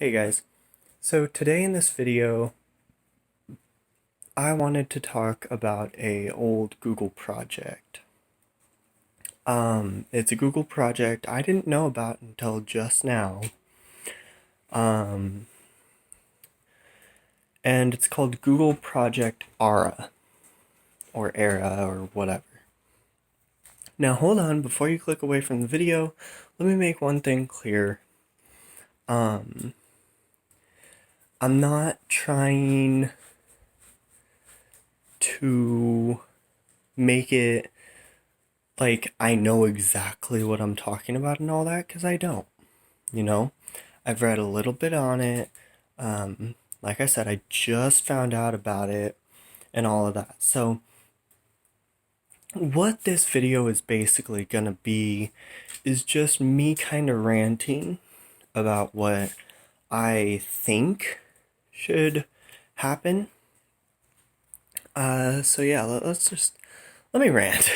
Hey guys, so today in this video, I wanted to talk about a old Google project. It's a Google project I didn't know about until just now. Um, and it's called Google Project Ara, or Era, or whatever. Now hold on, before you click away from the video, let me make one thing clear. I'm not trying to make it like I know exactly what I'm talking about and all that, because I don't, you know? I've read a little bit on it. Like I said, I just found out about it and all of that. So, what this video is basically gonna be is just me kind of ranting about what I think should happen. So yeah, let me rant.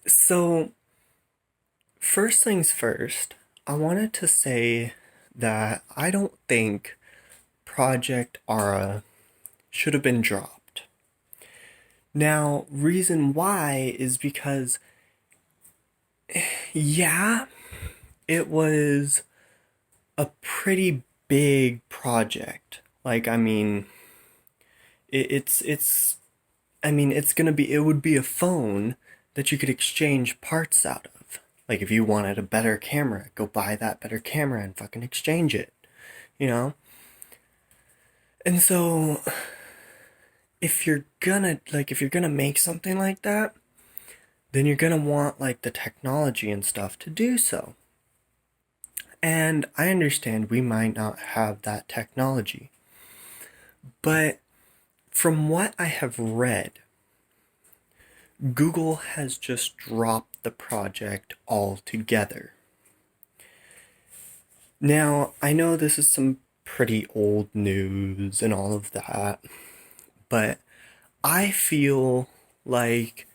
So, first things first, I wanted to say that I don't think Project Ara should have been dropped. Now, reason why is because, yeah, it was a pretty big project. Like, I mean, it's gonna be, it would be a phone that you could exchange parts out of. Like, if you wanted a better camera, go buy that better camera and fucking exchange it, you know? And so, if you're gonna make something like that, then you're gonna want, like, the technology and stuff to do so. And I understand we might not have that technology. But from what I have read, Google has just dropped the project altogether. Now, I know this is some pretty old news and all of that, but I feel like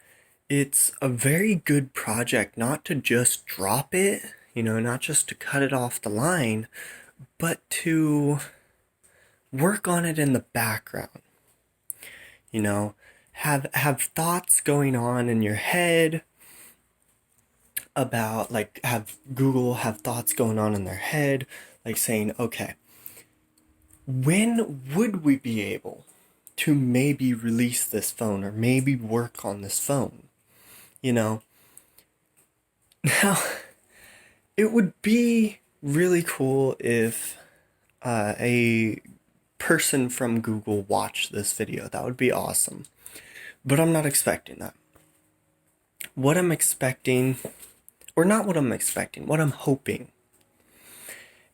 it's a very good project not to just drop it, not just to cut it off the line, but to work on it in the background. Have thoughts going on in your head about, like, have Google have thoughts going on in their head, like saying, okay, when would we be able to maybe release this phone or maybe work on this phone? You know, now it would be really cool if a person from Google watched this video. That would be awesome. But I'm not expecting that. What I'm expecting, or not what I'm expecting, what I'm hoping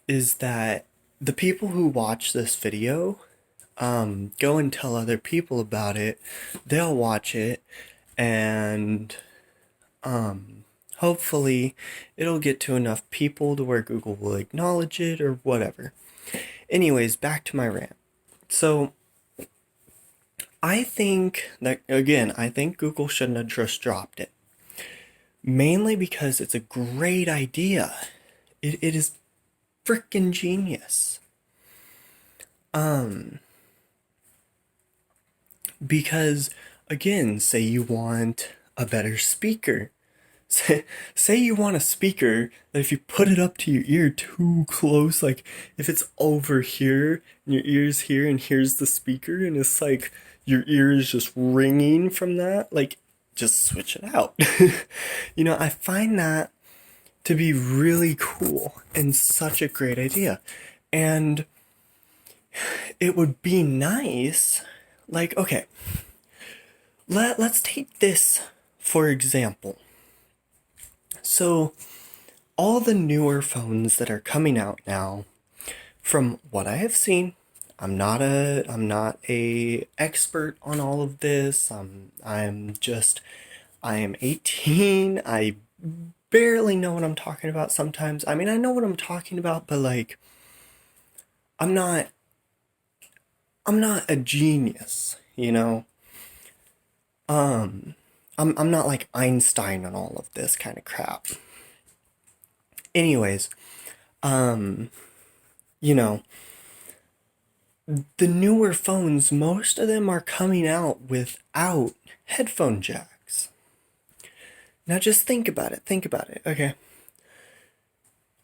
is that the people who watch this video go and tell other people about it. They'll watch it, and hopefully it'll get to enough people to where Google will acknowledge it or whatever. Anyways, back to my rant. So, I think Google shouldn't have just dropped it. Mainly because it's a great idea. It is freaking genius. Because, again, say you want a better speaker. Say you want a speaker that if you put it up to your ear too close, like if it's over here and your ear's here and here's the speaker and it's like your ear is just ringing from that, like, just switch it out. I find that to be really cool and such a great idea. And it would be nice, like, okay, let's take this for example. So, all the newer phones that are coming out now, from what I have seen, I'm not a expert on all of this. I am 18. I barely know what I'm talking about sometimes. I mean, I know what I'm talking about, but like I'm not a genius, you know? I'm not like Einstein on all of this kind of crap. Anyways, you know, the newer phones, most of them are coming out without headphone jacks. Now just think about it. Think about it. Okay.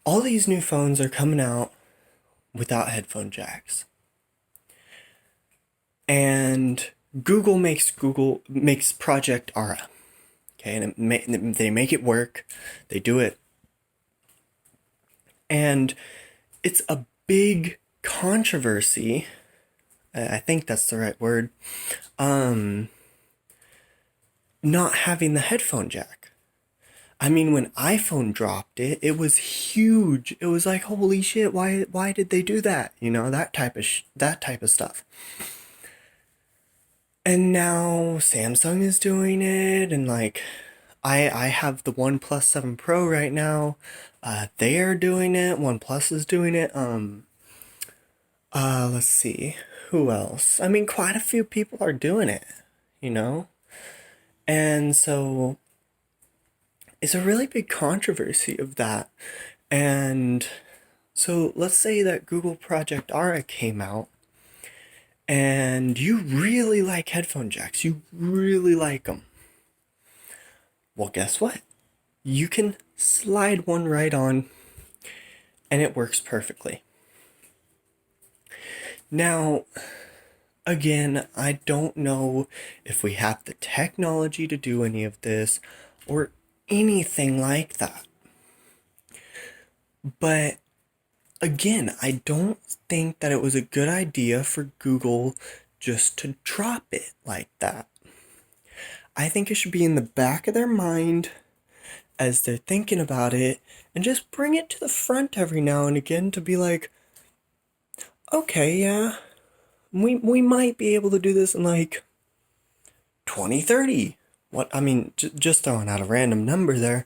All these new phones are coming out without headphone jacks. And Google makes Project Aura. Okay, and they make it work. They do it. And it's a big controversy. I think that's the right word. Not having the headphone jack. I mean, when iPhone dropped it, it was huge. It was like, holy shit! Why did they do that? You know, that type of stuff. And now Samsung is doing it, and like, I have the OnePlus 7 Pro right now. They are doing it. OnePlus is doing it. Let's see, who else? I mean, quite a few people are doing it, you know? And so it's a really big controversy of that. And so let's say that Google Project Aura came out and you really like headphone jacks. You really like them. Well, guess what? You can slide one right on and it works perfectly. Now, again, I don't know if we have the technology to do any of this or anything like that. But again, I don't think that it was a good idea for Google just to drop it like that. I think it should be in the back of their mind as they're thinking about it and just bring it to the front every now and again to be like, okay, yeah, we might be able to do this in like 2030. What, I mean, just throwing out a random number there.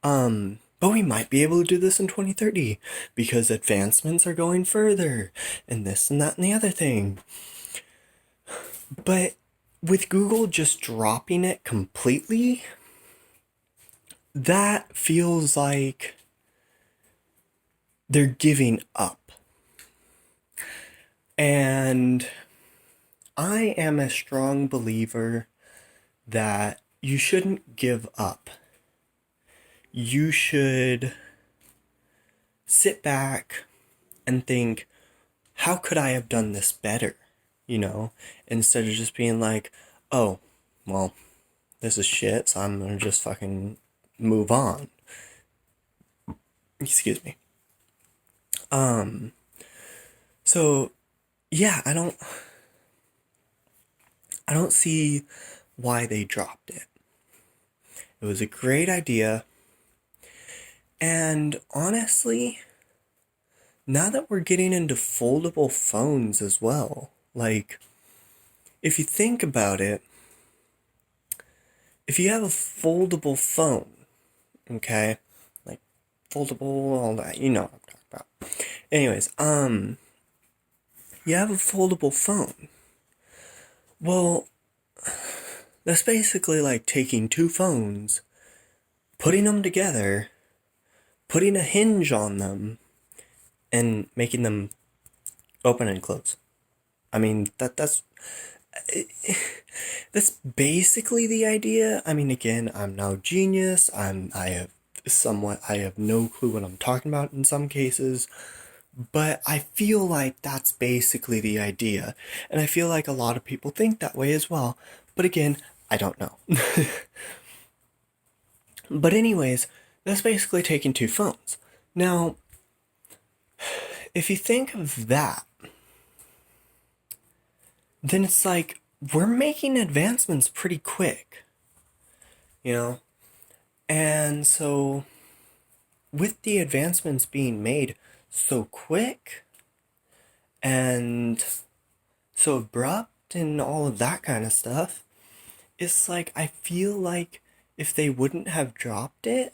But we might be able to do this in 2030 because advancements are going further and this and that and the other thing. But with Google just dropping it completely, that feels like they're giving up. And I am a strong believer that you shouldn't give up. You should sit back and think, how could I have done this better? You know, instead of just being like, oh, well, this is shit, so I'm gonna just fucking move on. Excuse me. So yeah, I don't see why they dropped it. It was a great idea. And honestly, now that we're getting into foldable phones as well, like, if you think about it, if you have a foldable phone, okay, like foldable, all that, you know what I'm talking about. Anyways, you have a foldable phone. Well, that's basically like taking two phones, putting them together, putting a hinge on them, and making them open and close. I mean, that's basically the idea. I mean, again, I'm no genius. I have no clue what I'm talking about in some cases, but I feel like that's basically the idea. And I feel like a lot of people think that way as well. But again, I don't know. But anyways, that's basically taking two phones. Now, if you think of that, then it's like, we're making advancements pretty quick, you know? And so, with the advancements being made so quick and so abrupt and all of that kind of stuff, it's like, I feel like if they wouldn't have dropped it,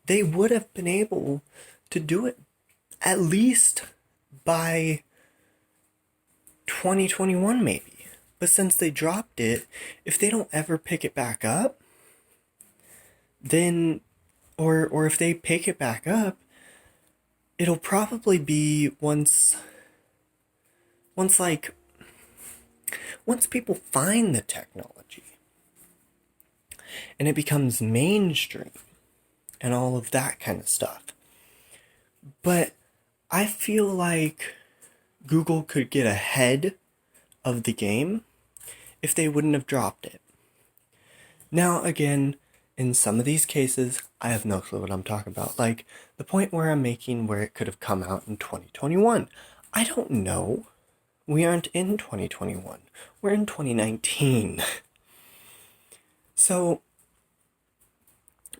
they would have been able to do it at least by 2021 maybe. But since they dropped it, if they don't ever pick it back up, then or if they pick it back up, it'll probably be once like once people find the technology and it becomes mainstream and all of that kind of stuff. But I feel like Google could get ahead of the game if they wouldn't have dropped it. Now, again, in some of these cases, I have no clue what I'm talking about. Like the point where I'm making where it could have come out in 2021. I don't know. We aren't in 2021. We're in 2019. So,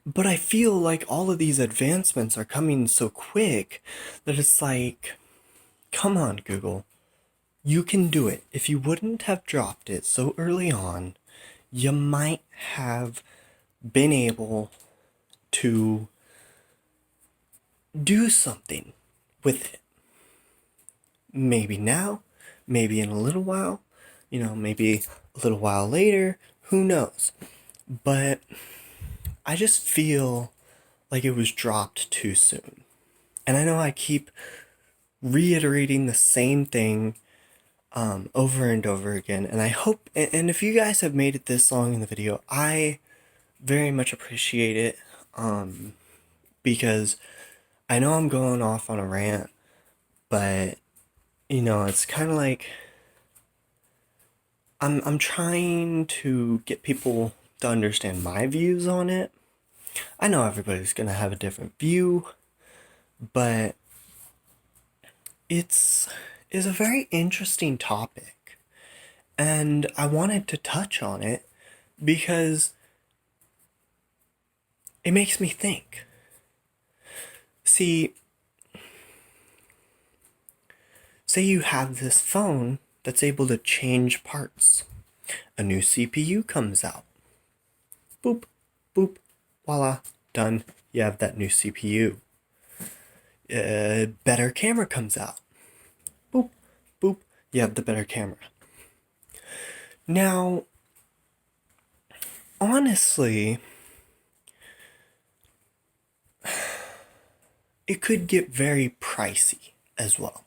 but I feel like all of these advancements are coming so quick that it's like, come on, Google. You can do it. If you wouldn't have dropped it so early on, you might have been able to do something with it. Maybe now, maybe in a little while, maybe a little while later, who knows? But I just feel like it was dropped too soon. And I know I keep reiterating the same thing over and over again. And I hope, and if you guys have made it this long in the video, I very much appreciate it. Because I know I'm going off on a rant, but it's kind of like I'm trying to get people to understand my views on it. I know everybody's gonna have a different view, but it's a very interesting topic, and I wanted to touch on it because it makes me think. See, say you have this phone that's able to change parts. A new CPU comes out. Boop, boop, voila, done. You have that new CPU. Better camera comes out. Boop, boop, you have the better camera. Now, honestly, it could get very pricey as well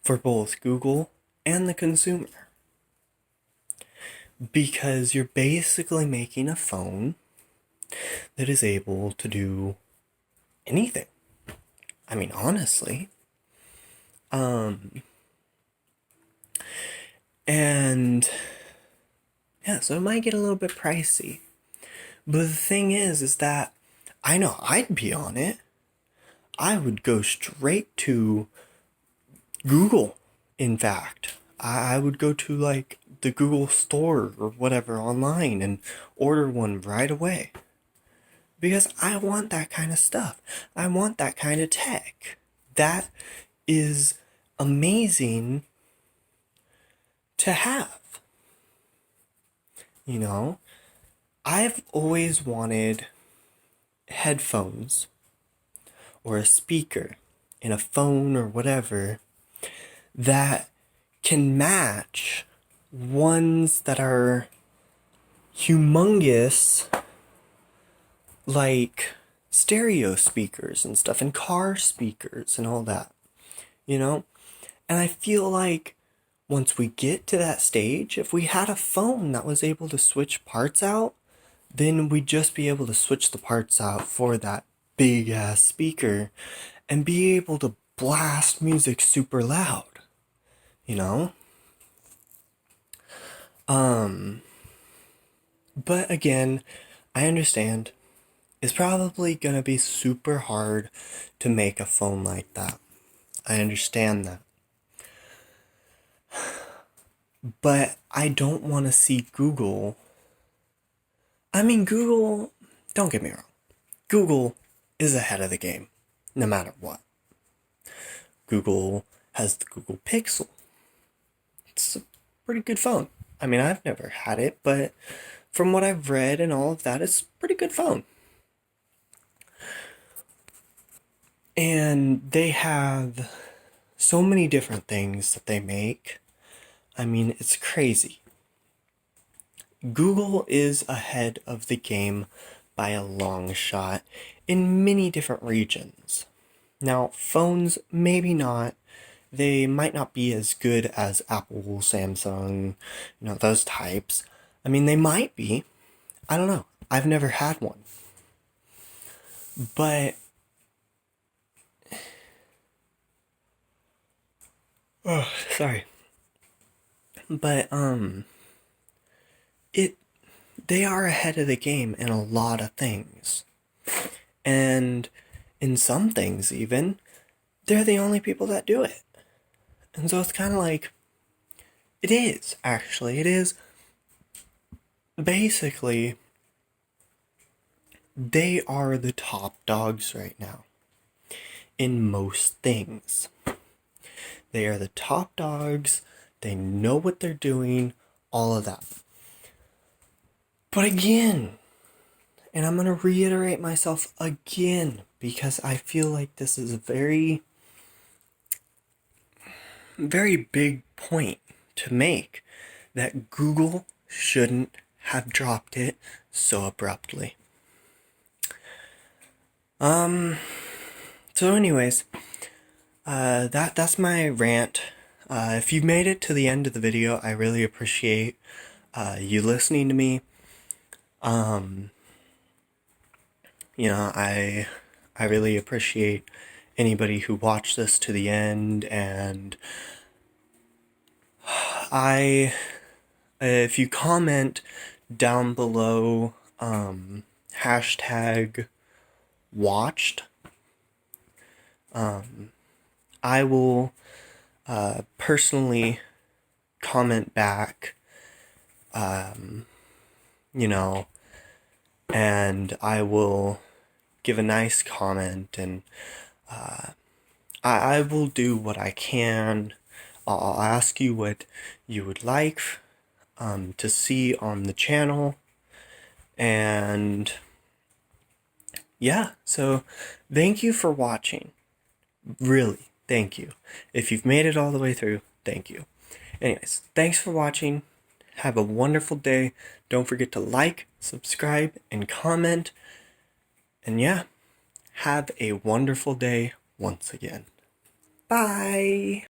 for both Google and the consumer, because you're basically making a phone that is able to do anything. I mean, honestly. And yeah, so it might get a little bit pricey. But the thing is that I know I'd be on it. I would go straight to Google, in fact. I would go to like the Google store or whatever online and order one right away. Because I want that kind of stuff. I want that kind of tech. That is amazing to have. I've always wanted headphones or a speaker in a phone or whatever that can match ones that are humongous, like stereo speakers and stuff, and car speakers and all that, And I feel like once we get to that stage, if we had a phone that was able to switch parts out, then we'd just be able to switch the parts out for that big ass speaker and be able to blast music super loud, But again, I understand it's probably gonna be super hard to make a phone like that. I understand that. But I don't want to see Google. I mean, Google, don't get me wrong. Google is ahead of the game, no matter what. Google has the Google Pixel. It's a pretty good phone. I mean, I've never had it, but from what I've read and all of that, it's a pretty good phone. And they have so many different things that they make. I mean, it's crazy. Google is ahead of the game by a long shot in many different regions. Now, phones, maybe not. They might not be as good as Apple, Samsung, those types. I mean, they might be. I don't know. I've never had one. But oh, sorry. But it they are ahead of the game in a lot of things. And in some things even, they're the only people that do it. And so it's kind of like it is actually. It is basically they are the top dogs right now in most things. They are the top dogs. They know what they're doing, all of that. But again, and I'm going to reiterate myself again because I feel like this is a very, very big point to make, that Google shouldn't have dropped it so abruptly. So anyways, that's my rant. If you made it to the end of the video, I really appreciate you listening to me. I really appreciate anybody who watched this to the end, and if you comment down below, hashtag watched, I will personally comment back, and I will give a nice comment, and I will do what I can. I'll ask you what you would like to see on the channel, and yeah, so thank you for watching. Really, thank you. If you've made it all the way through, thank you. Anyways, thanks for watching. Have a wonderful day. Don't forget to like, subscribe, and comment. And yeah, have a wonderful day once again. Bye!